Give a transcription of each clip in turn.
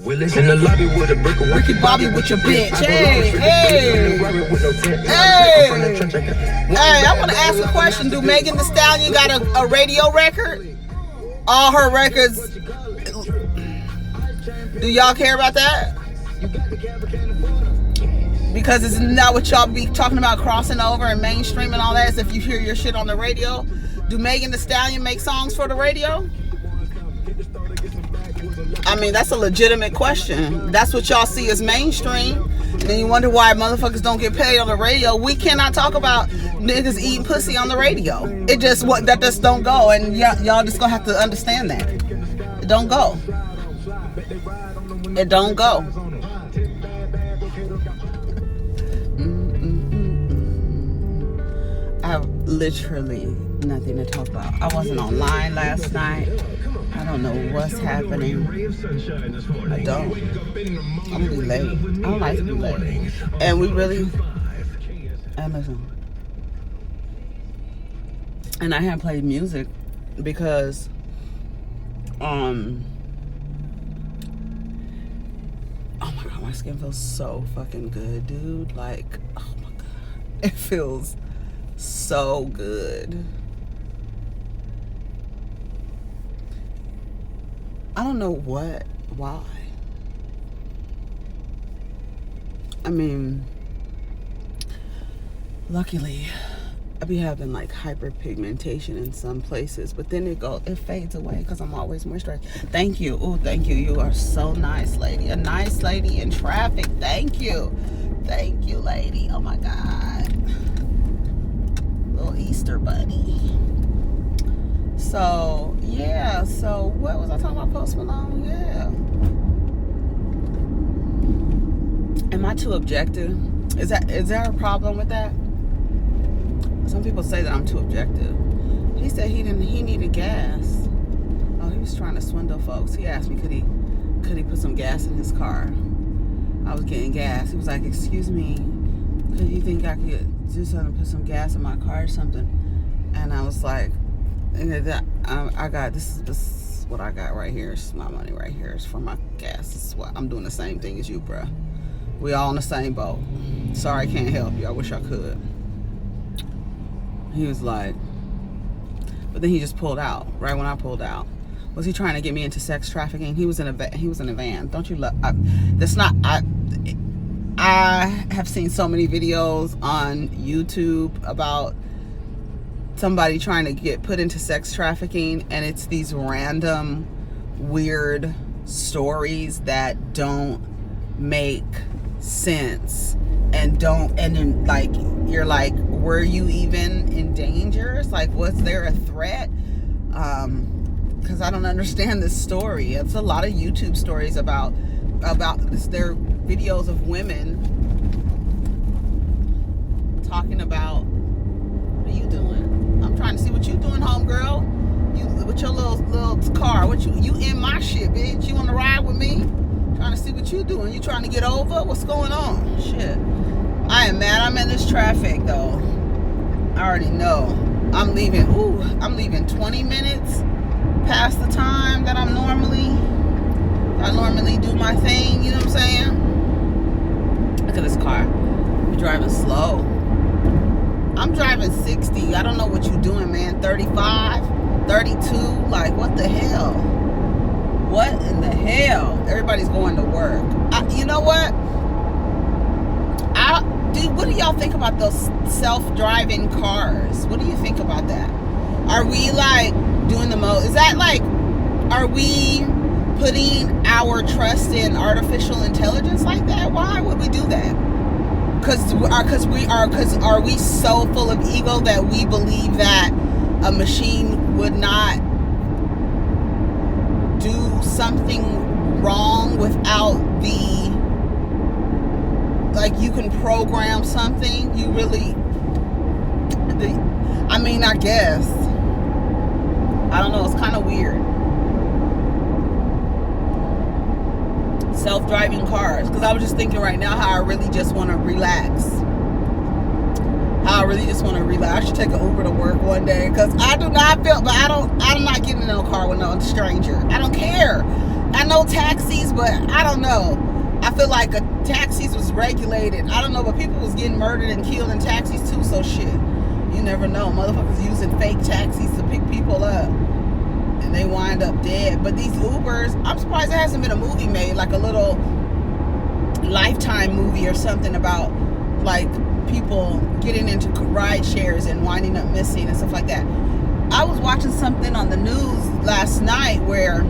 In the lobby with a brick of Ricky Bobby with your bitch. Hey. I want to ask a question. Do Megan Thee Stallion got a radio record? All her records. Do y'all care about that? Because it's not what y'all be talking about crossing over and mainstream and all that. Is if you hear your shit on the radio. Do Megan Thee Stallion make songs for the radio? I mean, that's a legitimate question. That's what y'all see as mainstream. And then you wonder why motherfuckers don't get paid on the radio. We cannot talk about niggas eating pussy on the radio. It just, that just don't go. And y'all just gonna have to understand that. It don't go. It don't go. I have literally nothing to talk about. I wasn't online last night. I don't know what's happening. I don't. I'm gonna be late. I don't like to be late. And we really, Amazon. And I haven't played music because, oh my God, my skin feels so fucking good, dude. Like, oh my God, it feels so good. I don't know why. I mean, luckily, I be having like hyperpigmentation in some places, but then it fades away because I'm always moisturized. Thank you. Oh, thank you. You are so nice, lady. A nice lady in traffic. Thank you. Thank you, lady. Oh my God. Little Easter bunny. So, yeah. So, what was I talking about? Post Malone? Yeah. Am I too objective? Is there a problem with that? Some people say that I'm too objective. He said he needed gas. Oh, he was trying to swindle folks. He asked me could he put some gas in his car. I was getting gas. He was like, excuse me, could you think I could do something, put some gas in my car or something? And I was like, I got this is what I got right here. It's my money right here. It's for my gas. This is what I'm doing, the same thing as you, bruh. We all in the same boat. Sorry I can't help you. I wish I could. He was like, but then he just pulled out right when I pulled out. Was he trying to get me into sex trafficking? He was in a van. Don't you love? I have seen so many videos on YouTube about somebody trying to get put into sex trafficking, and it's these random weird stories that don't make sense and then like you're like, were you even in danger? It's like, was there a threat? Because I don't understand this story. It's a lot of YouTube stories about this. There are videos of women talking about, what are you doing? I'm trying to see what you doing, homegirl. You with your little car. What you in my shit, bitch? You want to ride with me? Trying to see what you doing. You trying to get over? What's going on? Shit. I am mad I'm in this traffic though. I already know. I'm leaving 20 minutes past the time that I normally do my thing, you know what I'm saying? Look at this car. You're driving slow. I'm driving 60. I don't know what you're doing, man. 35, 32, like what the hell? What in the hell? Everybody's going to work. You know what? What do y'all think about those self-driving cars? What do you think about that? Are we like doing the most? Is that like, are we putting our trust in artificial intelligence like that? Why would we do that? Are we so full of ego that we believe that a machine would not do something wrong without like you can program something? You really, I mean, I guess. I don't know, it's kind of weird. Self-driving cars. Because I was just thinking right now how I really just want to relax. I should take an Uber to work one day. Because I do not feel, but I'm not getting in no car with no stranger. I don't care. I know taxis, but I don't know. I feel like taxis was regulated. I don't know, but people was getting murdered and killed in taxis too, so shit. You never know. Motherfuckers using fake taxis to pick people up. And they wind up dead. But these Ubers, I'm surprised there hasn't been a movie made, like a little Lifetime movie or something about like people getting into ride shares and winding up missing and stuff like that. I was watching something on the news last night where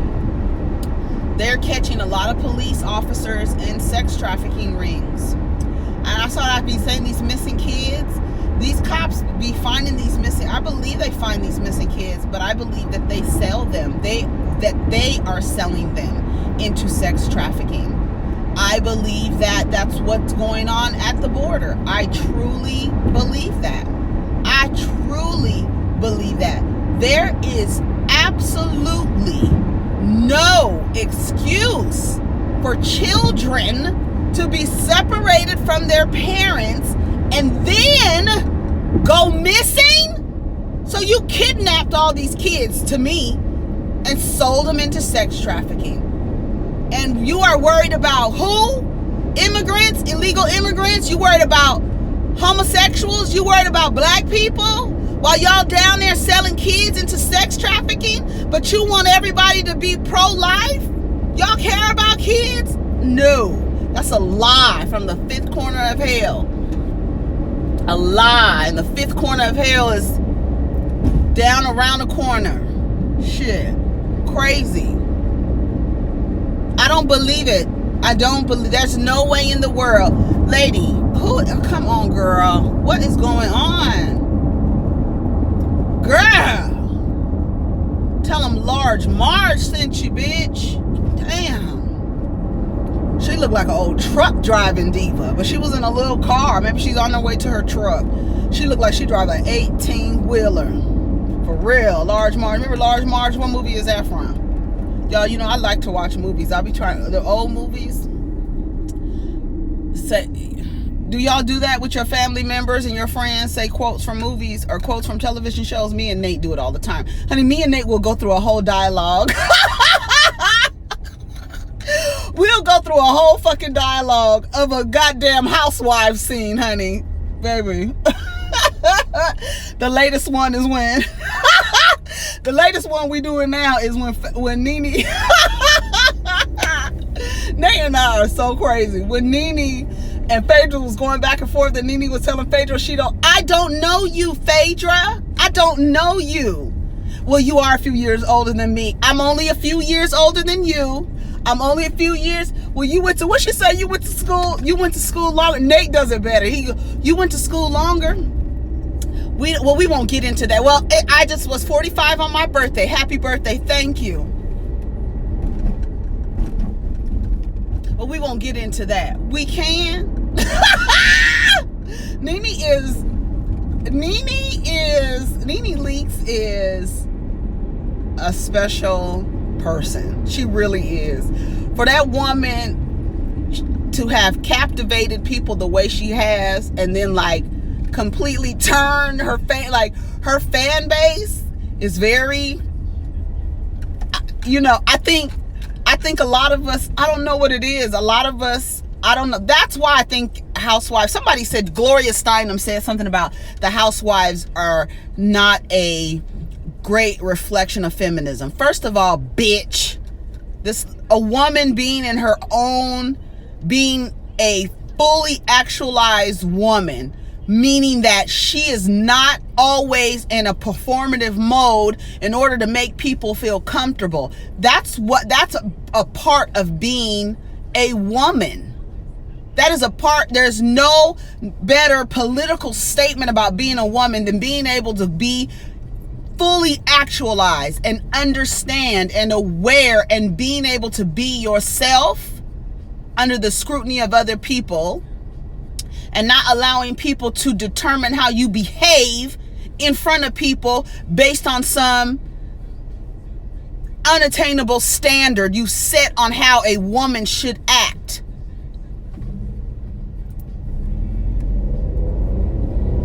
they're catching a lot of police officers in sex trafficking rings. And I saw that I'd be saying these missing kids. These cops be finding these missing. I believe they find these missing kids, but I believe that they sell them. That they are selling them into sex trafficking. I believe that that's what's going on at the border. I truly believe that. I truly believe that. There is absolutely no excuse for children to be separated from their parents and then go missing. So you kidnapped all these kids, to me, and sold them into sex trafficking. And you are worried about who? Immigrants, illegal immigrants? You worried about homosexuals? You worried about black people? While y'all down there selling kids into sex trafficking? But you want everybody to be pro-life? Y'all care about kids? No. That's a lie from the fifth corner of hell. A lie. And the fifth corner of hell is down around the corner. Shit. Crazy. I don't believe it. I don't believe. There's no way in the world. Lady, come on, girl. What is going on? Girl. Tell them Large Marge sent you, bitch. Damn. She looked like an old truck driving diva, but she was in a little car. Maybe she's on her way to her truck. She looked like she drive an 18-wheeler. For real, Large Marge. Remember Large Marge? What movie is that from? Y'all, you know, I like to watch movies. I'll be trying the old movies. Say, do y'all do that with your family members and your friends? Say quotes from movies or quotes from television shows? Me and Nate do it all the time. Honey, me and Nate will go through a whole dialogue. We'll go through a whole fucking dialogue of a goddamn housewife scene, honey. Baby. The latest one is when... The latest one we doing now is when Nene... Nate and I are so crazy. When Nene and Phaedra was going back and forth, and Nene was telling Phaedra I don't know you, Phaedra. I don't know you. Well, you are a few years older than me. I'm only a few years older than you. I'm only a few years. Well, you went to, what she say? You went to school longer. Nate does it better. You went to school longer. We won't get into that. Well, I just was 45 on my birthday. Happy birthday. Thank you. Well, we won't get into that. We can. Nene Leakes is a special person. She really is. For that woman to have captivated people the way she has, and then like completely turned her fan base is very, you know, I think a lot of us, I don't know what it is, a lot of us, I don't know. That's why I think housewives, somebody said, Gloria Steinem said something about the housewives are not a great reflection of feminism. First of all, bitch, a woman being a fully actualized woman, meaning that she is not always in a performative mode in order to make people feel comfortable. That's a part of being a woman. That is a part. There's no better political statement about being a woman than being able to be fully actualized and understand and aware and being able to be yourself under the scrutiny of other people, and not allowing people to determine how you behave in front of people based on some unattainable standard you set on how a woman should act.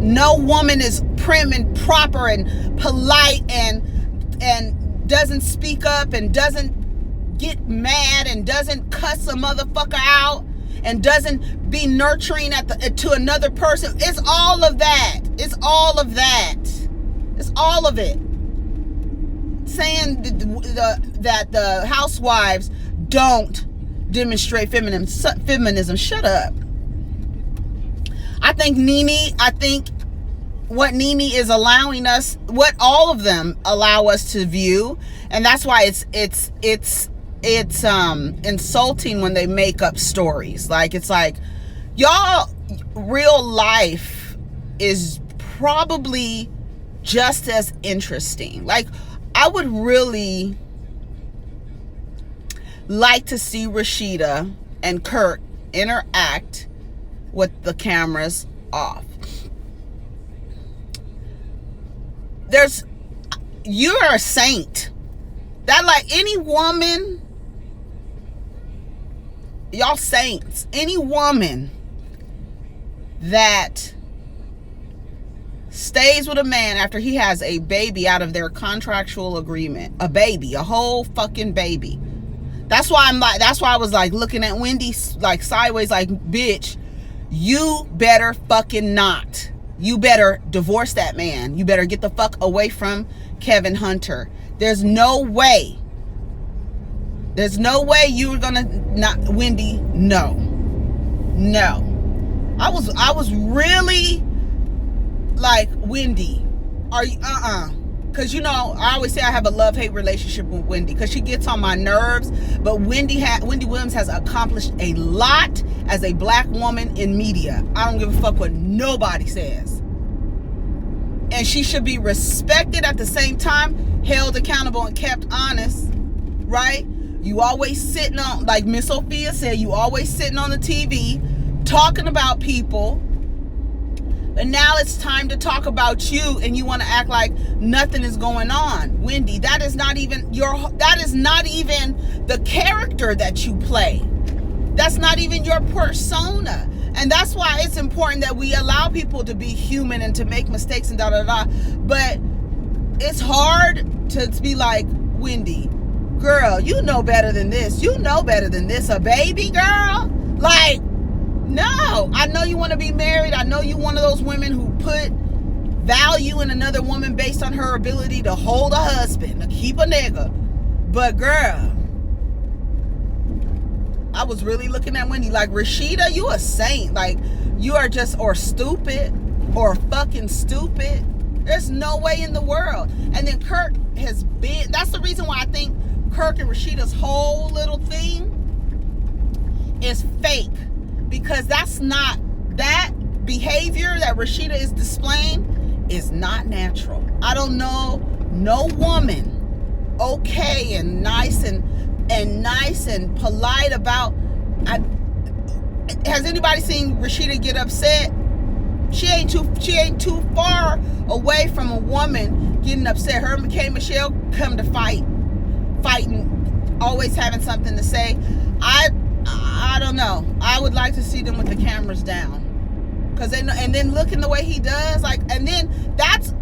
No woman is prim and proper and polite and doesn't speak up and doesn't get mad and doesn't cuss a motherfucker out and doesn't be nurturing to another person. It's all of that. It's all of that. It's all of it. Saying that the housewives don't demonstrate feminism. Shut up. I think what Nene is allowing us, what all of them allow us to view, and that's why it's insulting when they make up stories. Like, it's like, y'all real life is probably just as interesting. Like, I would really like to see Rashida and Kirk interact with the cameras off. You're a saint. That, like, any woman, y'all saints, any woman that stays with a man after he has a baby out of their contractual agreement, a whole fucking baby. That's why I was like looking at Wendy like sideways, like, bitch, you better fucking not. You better divorce that man. You better get the fuck away from Kevin Hunter. There's no way you're gonna not, Wendy. No. I was really like, Wendy, are you, because, you know, I always say I have a love-hate relationship with Wendy because she gets on my nerves. But Wendy Williams has accomplished a lot as a black woman in media. I don't give a fuck what nobody says. And she should be respected, at the same time held accountable and kept honest, right? You always sitting on, like Miss Sophia said, you always sitting on the TV talking about people. And now it's time to talk about you, and you want to act like nothing is going on. Wendy, that is not even the character that you play. That's not even your persona. And that's why it's important that we allow people to be human and to make mistakes and da-da-da. But it's hard to be like, Wendy, girl, you know better than this. You know better than this. A baby girl? Like, no. I know you want to be married. I know you're one of those women who put value in another woman based on her ability to hold a husband, to keep a nigga. But girl, I was really looking at Wendy like, Rashida, you a saint. Like, you are just, or stupid, or fucking stupid. There's no way in the world. And then Kirk has been, that's the reason why I think Kirk and Rashida's whole little thing is fake. Because that's not, that behavior that Rashida is displaying is not natural. I don't know no woman okay and nice and polite about, has anybody seen Rashida get upset? She ain't too far away from a woman getting upset. Her and K. Michelle come to fighting, always having something to say. I don't know. I would like to see them with the cameras down, cause they know, and then looking the way he does, like, and then that's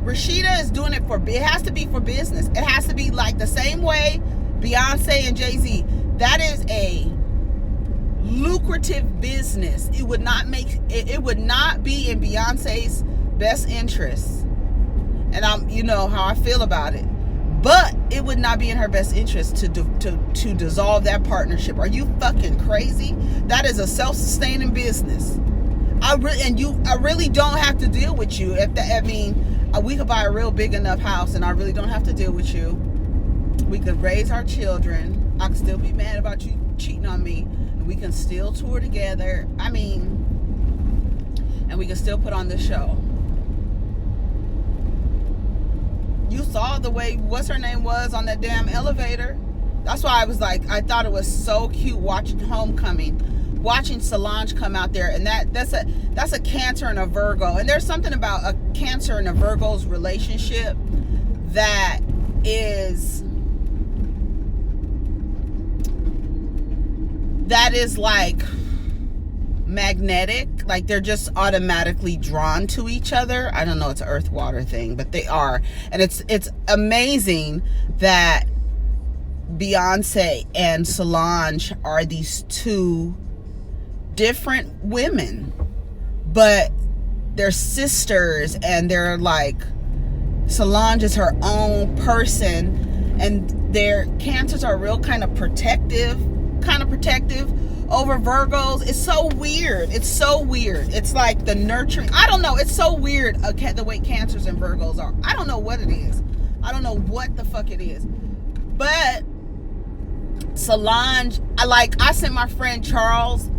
Rashida is doing it it has to be for business. It has to be like the same way Beyonce and Jay-Z. That is a lucrative business. It would not be in Beyonce's best interest. And you know how I feel about it. But it would not be in her best interest to dissolve that partnership. Are you fucking crazy? That is a self-sustaining business. I really don't have to deal with you. We could buy a real big enough house, and I really don't have to deal with you. We could raise our children. I could still be mad about you cheating on me, and we can still tour together. And we can still put on this show. You saw the way, what's her name was on that damn elevator. That's why I was like, I thought it was so cute watching Homecoming, watching Solange come out there, and that's a Cancer and a Virgo. And there's something about a Cancer and a Virgo's relationship that is like magnetic. Like, they're just automatically drawn to each other. I don't know, it's an earth water thing, but they are. And it's amazing that Beyonce and Solange are these two different women, but they're sisters, and they're like, Solange is her own person, and their cancers are real kind of protective over Virgos. It's so weird. It's like the nurturing, I don't know, it's so weird, the way cancers and Virgos are. I don't know what it is. I don't know what the fuck it is. But Solange, I sent my friend Charles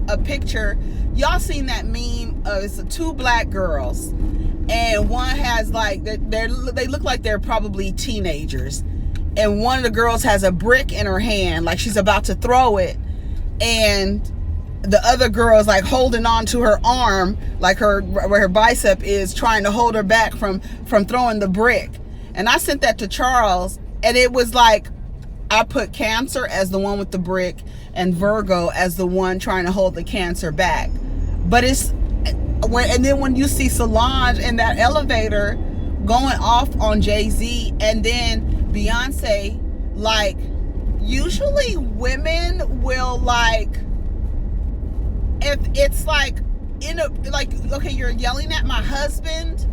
a picture. Y'all seen that meme of, it's two black girls, and one has like, they look like they're probably teenagers, and one of the girls has a brick in her hand like she's about to throw it, and the other girl is like holding on to her arm, like where her bicep is, trying to hold her back from throwing the brick. And I sent that to Charles, and it was like, I put Cancer as the one with the brick and Virgo as the one trying to hold the Cancer back. But and then when you see Solange in that elevator going off on Jay-Z, and then Beyonce, like, usually women will, like, if it's like okay, you're yelling at my husband,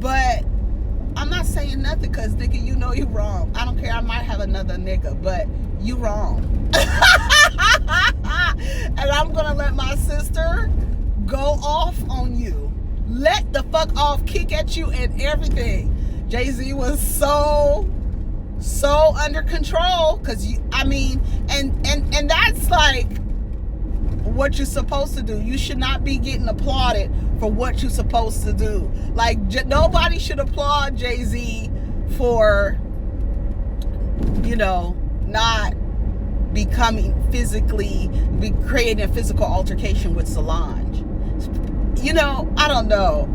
but I'm not saying nothing, because nigga, you know you wrong. I don't care, I might have another nigga, but you wrong. And I'm gonna let my sister go off on you. Let the fuck off, kick at you and everything. Jay-Z was so under control, because and that's like what you're supposed to do. You should not be getting applauded for what you're supposed to do. Like, nobody should applaud Jay-Z for, not creating a physical altercation with Solange. I don't know.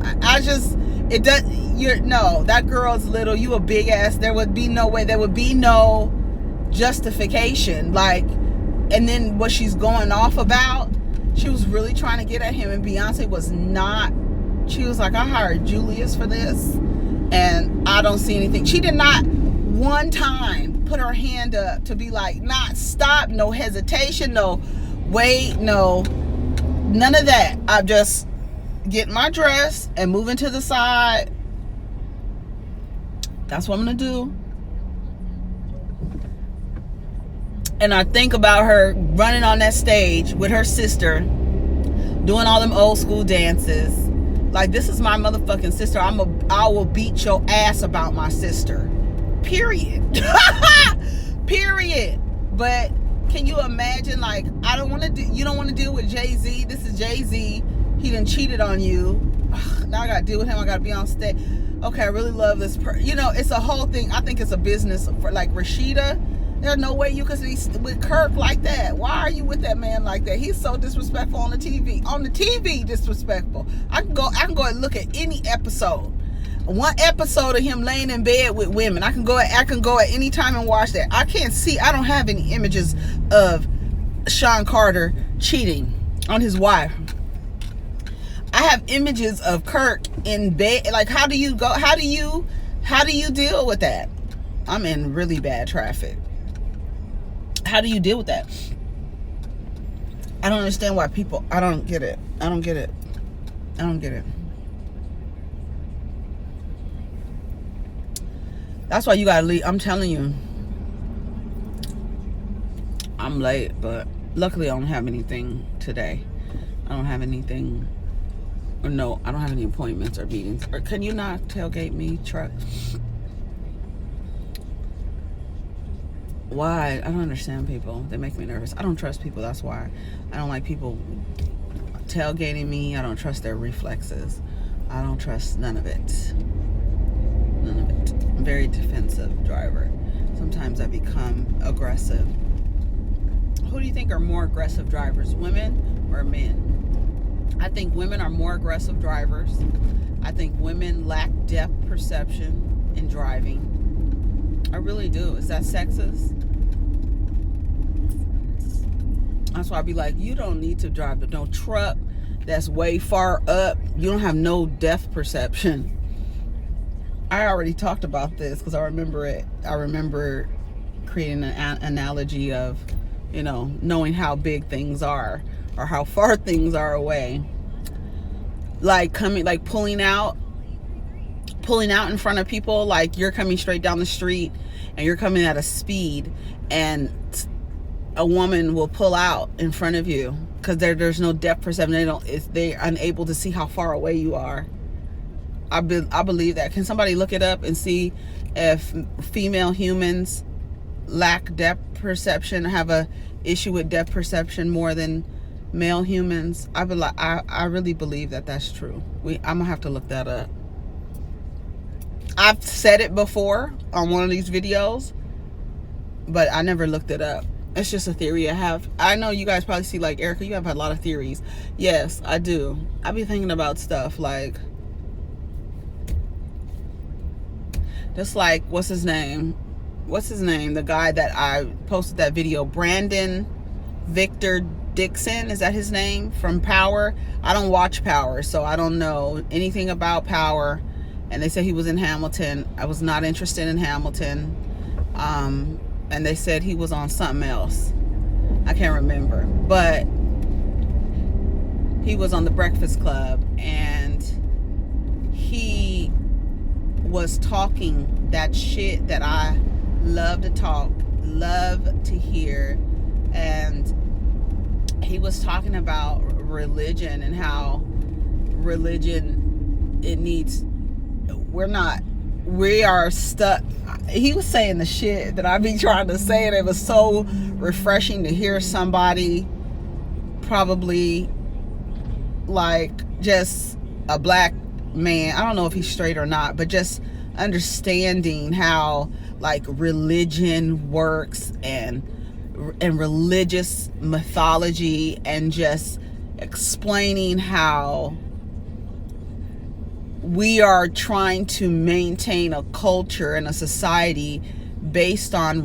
That girl's little, you a big ass. There would be no way, there would be no justification. Like, and then what she's going off about, she was really trying to get at him, and Beyonce was not. She was like, I hired Julius for this, and I don't see anything. She did not one time put her hand up to be like, not stop, no hesitation, no wait, no, none of that. I'm just getting my dress and moving to the side. That's what I'm gonna do. And I think about her running on that stage with her sister, doing all them old school dances. Like, this is my motherfucking sister. I will beat your ass about my sister. Period. Period. But can you imagine, like, you don't want to deal with Jay-Z. This is Jay-Z. He done cheated on you. Now I gotta deal with him. I gotta be on stage. Okay, I really love this it's a whole thing. I think it's a business for, like, Rashida. There's no way you could be with Kirk like that. Why are you with that man like that? He's so disrespectful on the TV. On the TV, disrespectful. I can go and look at any episode. One episode of him laying in bed with women. I can go at any time and watch that. I don't have any images of Sean Carter cheating on his wife. I have images of Kirk in bed. Like, how do you deal with that? I'm in really bad traffic. How do you deal with that? I don't understand why people, I don't get it. That's why you gotta leave. I'm telling you, I'm late, but luckily I don't have anything today. I don't have anything, or no, I don't have any appointments or meetings. Or can you not tailgate me, truck? Why? I don't understand people. They make me nervous. I don't trust people. That's why. I don't like people tailgating me. I don't trust their reflexes. I don't trust none of it. None of it. I'm a very defensive driver. Sometimes I become aggressive. Who do you think are more aggressive drivers, women or men? I think women are more aggressive drivers. I think women lack depth perception in driving. I really do. Is that sexist? That's why I be like, you don't need to drive no truck that's way far up. You don't have no depth perception. I already talked about this because I remember it. I remember creating an analogy of, you know, knowing how big things are or how far things are away. Like pulling out in front of people, like you're coming straight down the street and you're coming at a speed, and a woman will pull out in front of you because there's no depth perception. They're unable to see how far away you are. I believe that. Can somebody look it up and see if female humans lack depth perception, have a issue with depth perception more than male humans? I really believe that that's true. I'm gonna have to look that up. I've said it before on one of these videos, but I never looked it up. It's just a theory I have. I know you guys probably see, like, Erica, you have a lot of theories. Yes, I do. I be thinking about stuff like, just like, what's his name? The guy that I posted that video, Brandon Victor Dixon, is that his name? From Power. I don't watch Power, so I don't know anything about Power. And they said he was in Hamilton. I was not interested in Hamilton. And they said he was on something else. I can't remember. But he was on The Breakfast Club, and he was talking that shit that I love to talk, love to hear. And he was talking about religion and how religion, we are stuck. He was saying the shit that I be trying to say, and it was so refreshing to hear somebody, probably like just a black man, I don't know if he's straight or not, but just understanding how like religion works and religious mythology, and just explaining how we are trying to maintain a culture and a society based on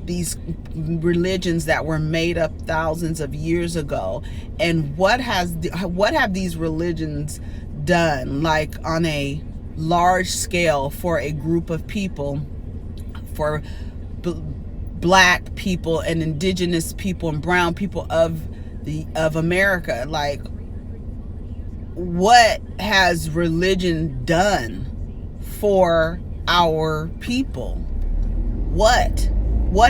these religions that were made up thousands of years ago. And what have these religions done, like on a large scale, for a group of people, for black people and indigenous people and brown people of America? Like, what has religion done for our people? What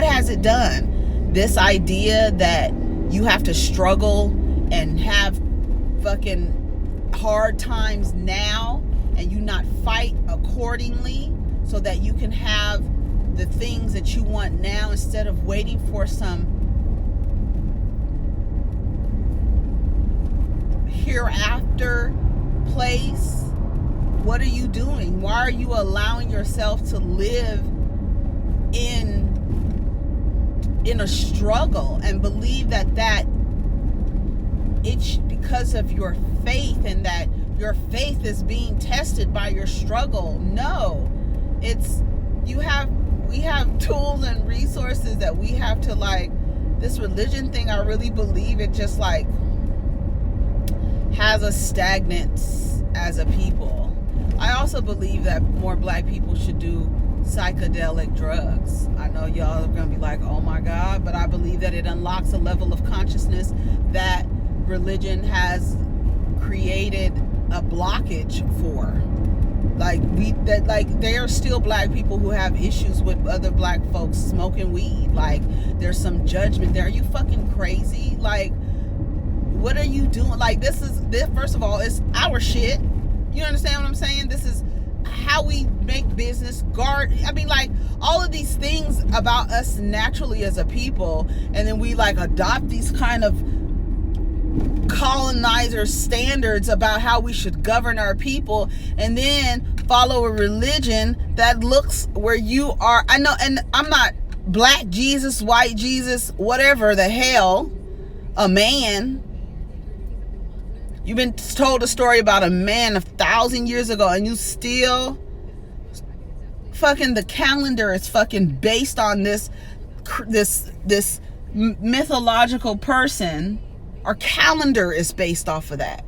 has it done? This idea that you have to struggle and have fucking hard times now, and you not fight accordingly so that you can have the things that you want now, instead of waiting for some hereafter place. What are you doing? Why are you allowing yourself to live in a struggle and believe that it's because of your faith, and that your faith is being tested by your struggle? No, we have tools and resources that we have to, like, this religion thing, I really believe it just like has us stagnant as a people. I also believe that more black people should do psychedelic drugs. I know y'all are gonna be like, oh my God, but I believe that it unlocks a level of consciousness that religion has created a blockage for. Like, there are still black people who have issues with other black folks smoking weed. Like, there's some judgment there. Are you fucking crazy? Like, what are you doing? Like, this first of all, it's our shit. You understand what I'm saying? This is how we make business. Like, all of these things about us naturally as a people, and then we like adopt these kind of colonizer standards about how we should govern our people, and then follow a religion that looks where you are. I know, and I'm not black Jesus, white Jesus, whatever the hell, a man. You've been told a story about a man 1,000 years ago, and you still fucking, the calendar is fucking based on this mythological person. Our calendar is based off of that.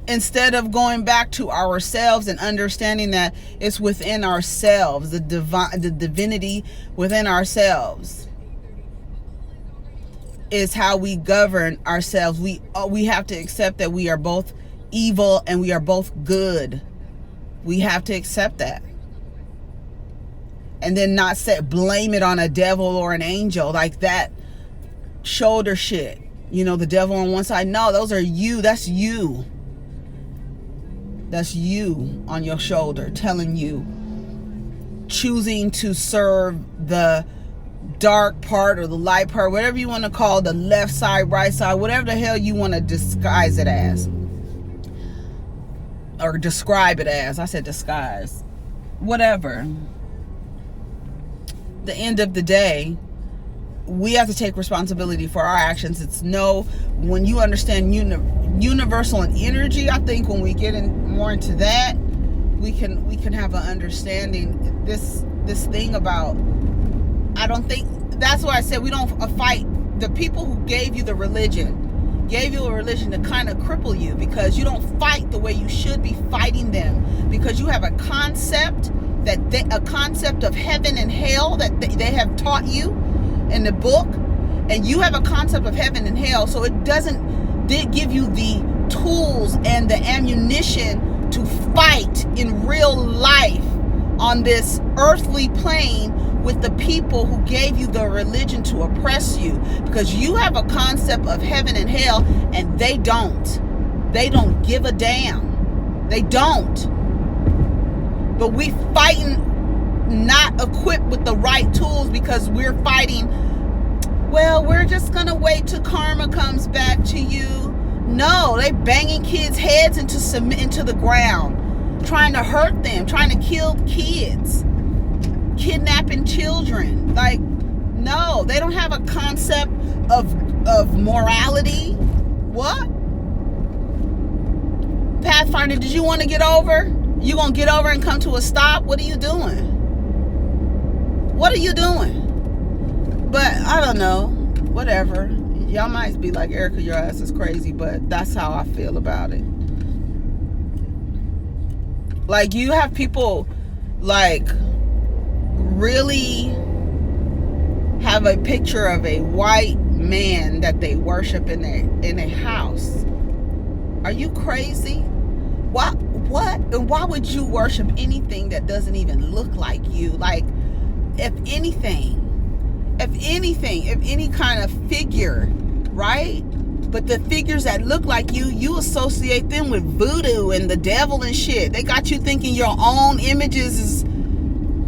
instead of going back to ourselves and understanding that it's within ourselves, the divinity within ourselves is how we govern ourselves. We have to accept that we are both evil and we are both good. We have to accept that. And then not blame it on a devil or an angel, like that shoulder shit. You know, the devil on one side. No, those are you. That's you. That's you on your shoulder telling you, choosing to serve the dark part or the light part, whatever you want to call the left side, right side, whatever the hell you want to disguise it as. Or describe it as. I said disguise. Whatever. The end of the day, we have to take responsibility for our actions. When you understand universal and energy, I think when we get more into that, we can have an understanding. This thing about, I don't think, that's why I said we don't fight the people who gave you a religion to kind of cripple you, because you don't fight the way you should be fighting them, because you have a concept of heaven and hell that they have taught you in the book, and you have a concept of heaven and hell, so it doesn't give you the tools and the ammunition to fight in real life on this earthly plane with the people who gave you the religion to oppress you, because you have a concept of heaven and hell and they don't give a damn. They don't. But we fighting not equipped with the right tools, because we're fighting, well, we're just gonna wait till karma comes back to you. No, they banging kids' heads into the ground, trying to hurt them, trying to kill kids, kidnapping children. Like, no, they don't have a concept of morality. What? Pathfinder, did you want to get over? You gonna get over and come to a stop? What are you doing? What are you doing? But I don't know. Whatever. Y'all might be like, Erica, your ass is crazy, but that's how I feel about it. Like, you have people like really have a picture of a white man that they worship in a house. Are you crazy? What? And why would you worship anything that doesn't even look like you? Like, if any kind of figure, right? But the figures that look like you associate them with voodoo and the devil and shit. They got you thinking your own images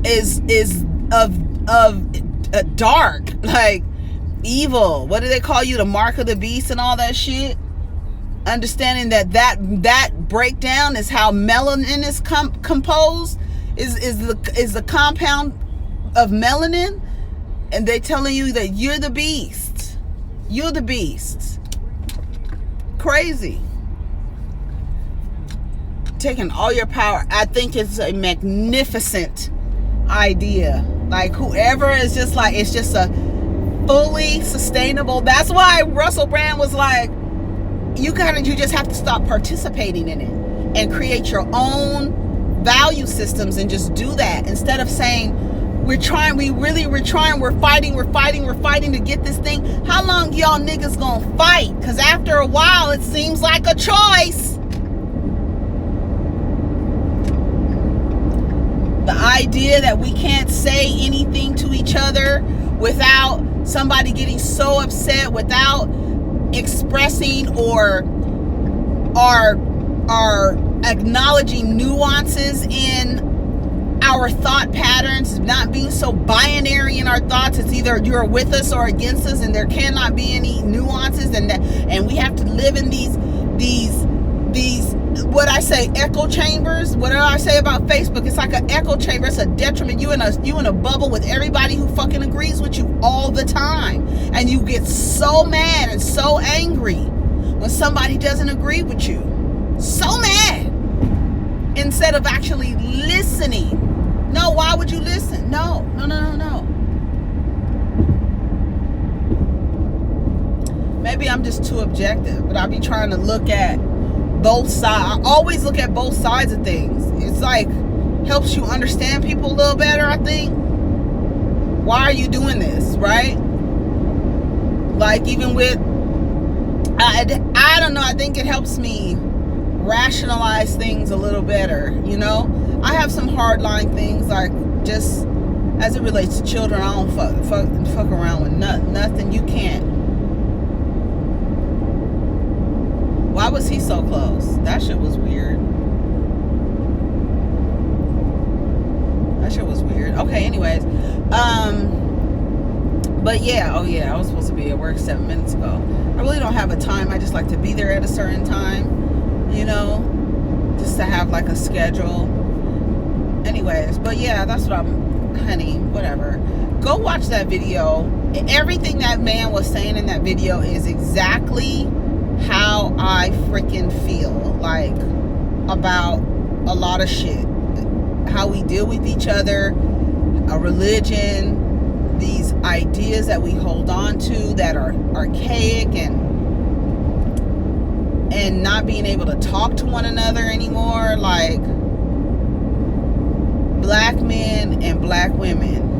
is of dark, like evil. What do they call you? The mark of the beast and all that shit. Understanding that breakdown is how melanin is composed, is the compound of melanin, and they telling you that you're the beast. You're the beast. Crazy. Taking all your power. I think it's a magnificent idea. Like, whoever is just like, it's just a fully sustainable. That's why Russell Brand was like, you just have to stop participating in it and create your own value systems and just do that, instead of saying we're fighting to get this thing. How long y'all niggas gonna fight? Because after a while it seems like a choice. The idea that we can't say anything to each other without somebody getting so upset, without expressing or acknowledging nuances in our thought patterns, not being so binary in our thoughts. It's either you're with us or against us, and there cannot be any nuances, and we have to live in these what I say, echo chambers. What do I say about Facebook? It's like an echo chamber. It's a detriment. You in a bubble with everybody who fucking agrees with you all the time, and you get so mad and so angry when somebody doesn't agree with you. So mad, instead of actually listening. No, why would you listen? No. Maybe I'm just too objective, but I be trying to look at both sides. I always look at both sides of things. It's like helps you understand people a little better, I think. Why are you doing this, right? Like even with I don't know, I think it helps me rationalize things a little better, you know? I have some hardline things, like just as it relates to children. I don't fuck around with nothing. You can't. Why was he so close? That shit was weird. Okay, anyways. But yeah, oh yeah, I was supposed to be at work 7 minutes ago. I really don't have a time. I just like to be there at a certain time, you know, just to have like a schedule. Anyways, but yeah, that's what honey, whatever. Go watch that video. Everything that man was saying in that video is exactly how I freaking feel, like, about a lot of shit. How we deal with each other, a religion, these ideas that we hold on to that are archaic, and not being able to talk to one another anymore, like black men and black women.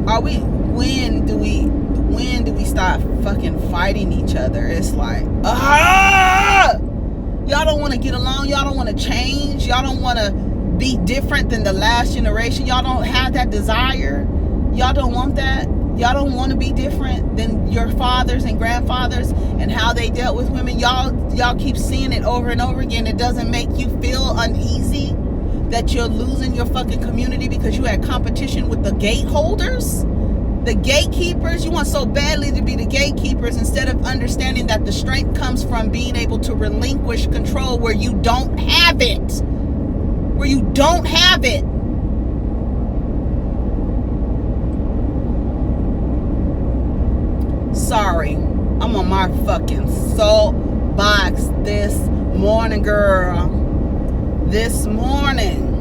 When do we stop fucking fighting each other? It's like, y'all don't want to get along, y'all don't want to change, y'all don't want to be different than the last generation, y'all don't have that desire, y'all don't want that, y'all don't want to be different than your fathers and grandfathers and how they dealt with women. Y'all keep seeing it over and over again. It doesn't make you feel uneasy that you're losing your fucking community because you had competition with the gate holders, the gatekeepers. You want so badly to be the gatekeepers instead of understanding that the strength comes from being able to relinquish control where you don't have it. Where you don't have it. Sorry, I'm on my fucking soapbox this morning, girl. This morning.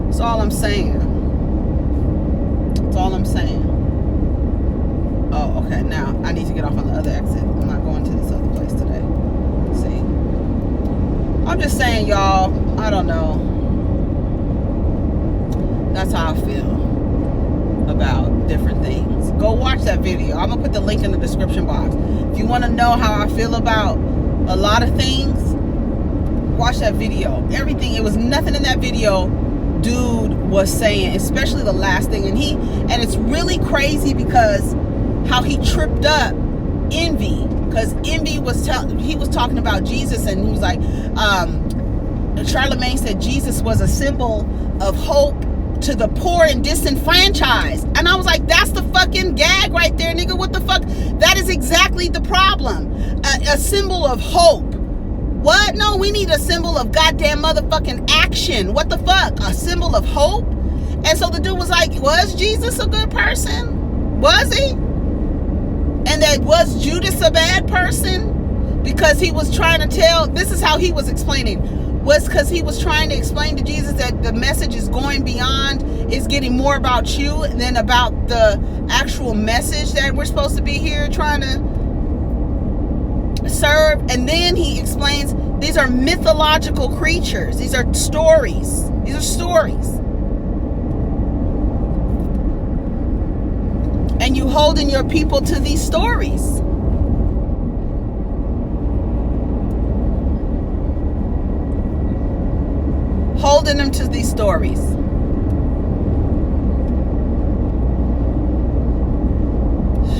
That's all I'm saying. That's all I'm saying. Oh, okay. Now I need to get off on the other exit. I'm not going to this other place today. See, I'm just saying, y'all. I don't know. That's how I feel about different things. Go watch that video. I'm gonna put the link in the description box. If you want to know how I feel about a lot of things, watch that video. Everything, it was nothing in that video dude was saying, especially the last thing. And it's really crazy because how he tripped up Envy, because Envy was talking about Jesus, and he was like, Charlemagne said Jesus was a symbol of hope to the poor and disenfranchised. And I was like, that's the fucking gag right there, nigga. What the fuck? That is exactly the problem. A symbol of hope. What? No, we need a symbol of goddamn motherfucking action. What the fuck? A symbol of hope? And so the dude was like, was Jesus a good person? Was he? And that was Judas a bad person? Because he was trying to tell, this is how he was explaining, was because he was trying to explain to Jesus that the message is going beyond, it's getting more about you than about the actual message that we're supposed to be here trying to serve. And then he explains these are mythological creatures. These are stories. These are stories. And you holding your people to these stories. Holding them to these stories.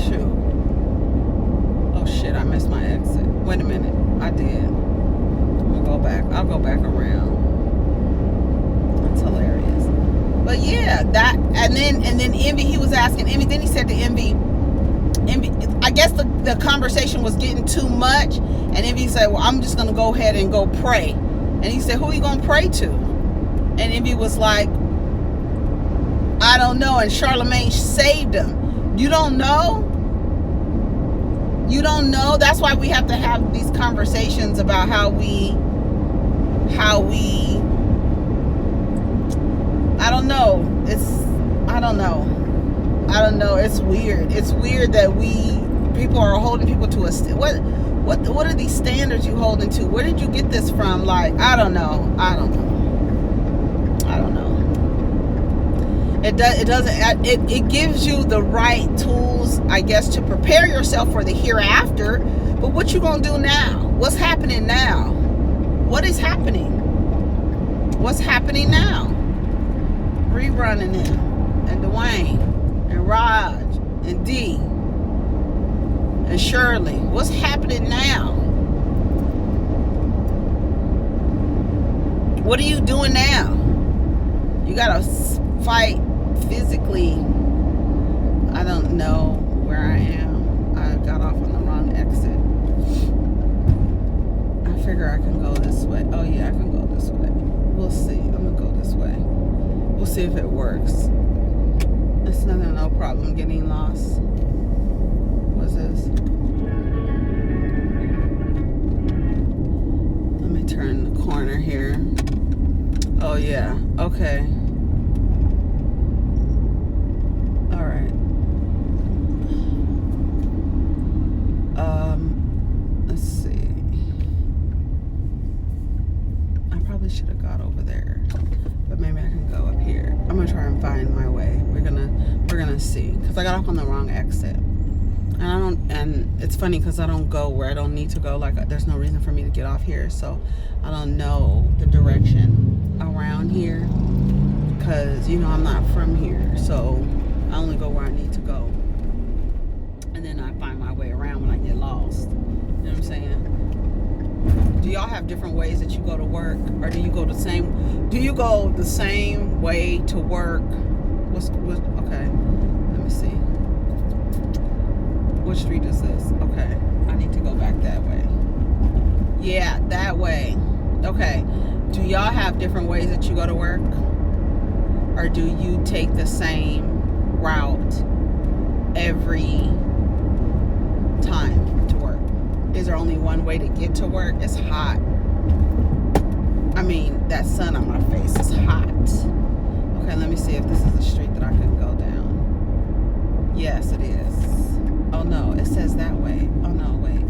Shoot. Oh shit, I missed my exit. Wait a minute. I did. I'm gonna go back. I'll go back around. That's hilarious. But yeah, that, and then Envy, he was asking Envy, then he said to Envy, I guess the conversation was getting too much, and Envy said, well, I'm just gonna go ahead and go pray. And he said, who are you gonna pray to? And Envy was like, I don't know. And Charlemagne saved him. You don't know? You don't know? That's why we have to have these conversations about how we I don't know. I don't know. It's weird. It's weird that people are holding people to a, What are these standards you holding to? Where did you get this from? Like, I don't know. It gives you the right tools, I guess, to prepare yourself for the hereafter. But what you gonna do now? What's happening now? What is happening? What's happening now? Rerunning him, and Dwayne, and Raj, and D, and Shirley. What's happening now? What are you doing now? You gotta fight physically. I don't know where I am. I got off on the wrong exit. I figure I can go this way. Oh yeah, I can go this way. We'll see. I'm gonna go this way. We'll see if it works. It's no problem getting lost. What's this? Let me turn the corner here. Oh yeah, okay. Alright. Let's see. I probably should have got over there. But maybe I can go up here. I'm gonna try and find my way. We're gonna see. Because I got off on the wrong exit. And it's funny because I don't go where I don't need to go. Like, there's no reason for me to get off here, so I don't know the direction around here because, you know, I'm not from here, so I only go where I need to go, and then I find my way around when I get lost. You know what I'm saying? Do y'all have different ways that you go to work, or do you go the same way to work? Okay, let me see. What street is this? Okay, I need to go back that way. Yeah, that way. Okay, do y'all have different ways that you go to work? Or do you take the same route every time to work? Is there only one way to get to work? It's hot. I mean, that sun on my face is hot. Okay, let me see if this is the street that I can go down. Yes, it is. Oh no, it says that way. Oh no, wait.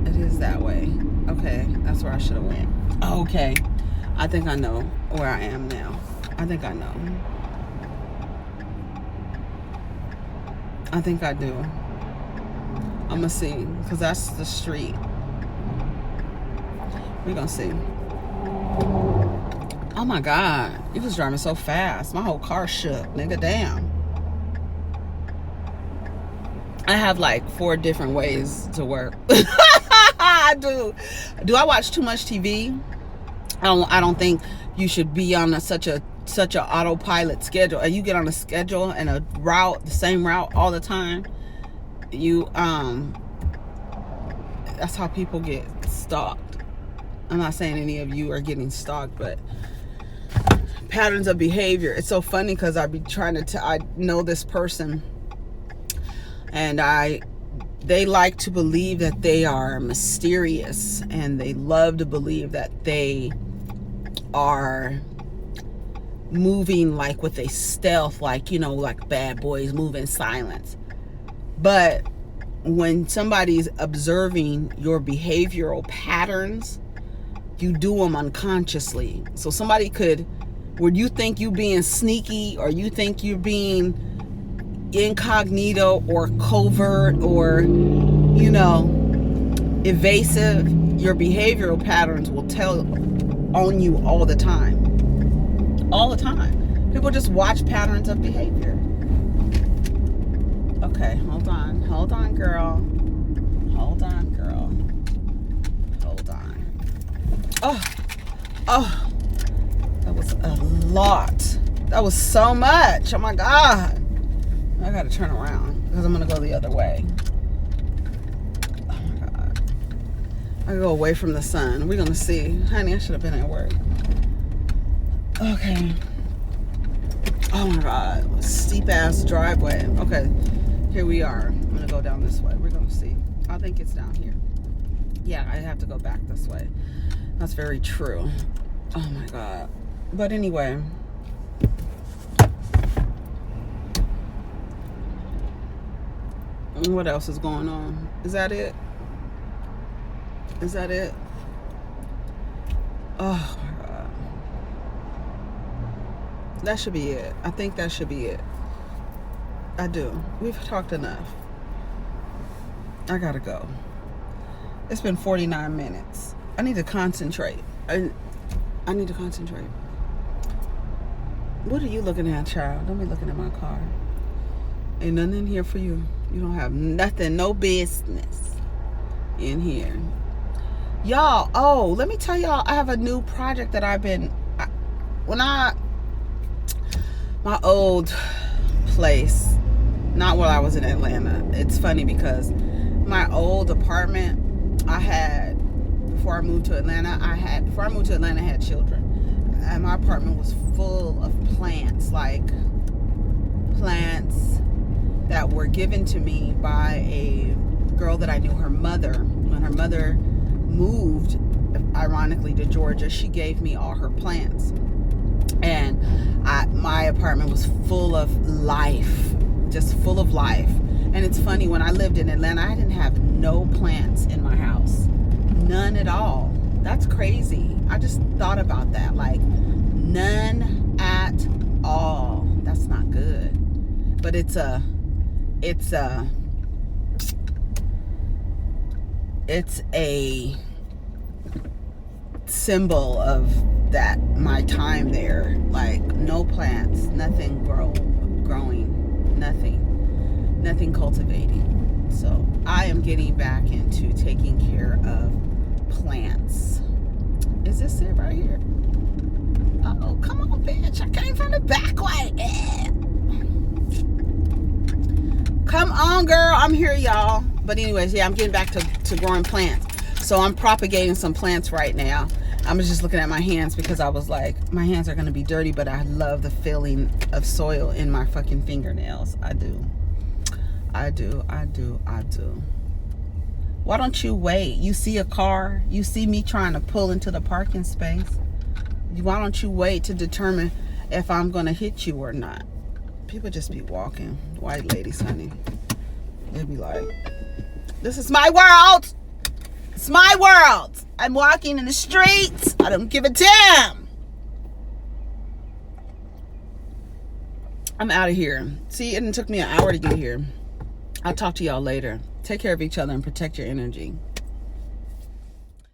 It is that way. Okay, that's where I should have went. Oh, okay, I think I know where I am now. I think I know. I think I do. I'm gonna see, because that's the street. We're gonna see. Oh my God, you was driving so fast. My whole car shook, nigga, damn. I have like 4 different ways to work. I do. Do I watch too much TV? I don't think you should be on such a autopilot schedule. You get on a schedule and a route, the same route all the time. That's how people get stalked. I'm not saying any of you are getting stalked, but patterns of behavior. It's so funny because I be trying to I know this person, and they like to believe that they are mysterious, and they love to believe that they are moving like with a stealth, like, you know, like bad boys move in silence. But when somebody's observing your behavioral patterns, you do them unconsciously. So somebody would you think you being sneaky, or you think you're being incognito or covert or, you know, evasive, your behavioral patterns will tell on you all the time. All the time. People just watch patterns of behavior. Okay, hold on. Hold on, girl. Hold on, girl. Hold on. Oh, that was a lot. That was so much. Oh my God. I gotta turn around because I'm gonna go the other way. Oh my God. I go away from the sun. We're gonna see. Honey, I should have been at work. Okay. Oh my God. Steep ass driveway. Okay. Here we are. I'm gonna go down this way. We're gonna see. I think it's down here. Yeah, I have to go back this way. That's very true. Oh my God. But anyway. What else is going on? Is that it? Is that it? Oh my God. That should be it. I think that should be it. I do. We've talked enough. I gotta go. It's been 49 minutes. I need to concentrate. I need to concentrate. What are you looking at, child? Don't be looking at my car. Ain't nothing in here for you. You don't have nothing, no business in here. Y'all, oh, let me tell y'all, I have a new project that my old place, not while I was in Atlanta. It's funny because my old apartment before I moved to Atlanta, I had children. And my apartment was full of plants, like plants that were given to me by a girl that I knew, her mother. When her mother moved, ironically, to Georgia, she gave me all her plants. And my apartment was full of life, just full of life. And it's funny, when I lived in Atlanta, I didn't have no plants in my house. None at all. That's crazy. I just thought about that. Like, none at all. That's not good. But it's a symbol of that, my time there. Like, no plants, nothing growing, nothing cultivating. So I am getting back into taking care of plants. Is this it right here? Oh, come on, bitch. I came from the back way. Come on, girl. I'm here, y'all. But anyways, yeah, I'm getting back to growing plants. So I'm propagating some plants right now. I was just looking at my hands because I was like, my hands are going to be dirty, but I love the feeling of soil in my fucking fingernails. I do. Why don't you wait? You see a car, you see me trying to pull into the parking space. Why don't you wait to determine if I'm gonna hit you or not? People just be walking. White ladies, honey. They be like, this is my world. It's my world. I'm walking in the streets. I don't give a damn. I'm out of here. See, it took me an hour to get here. I'll talk to y'all later. Take care of each other and protect your energy.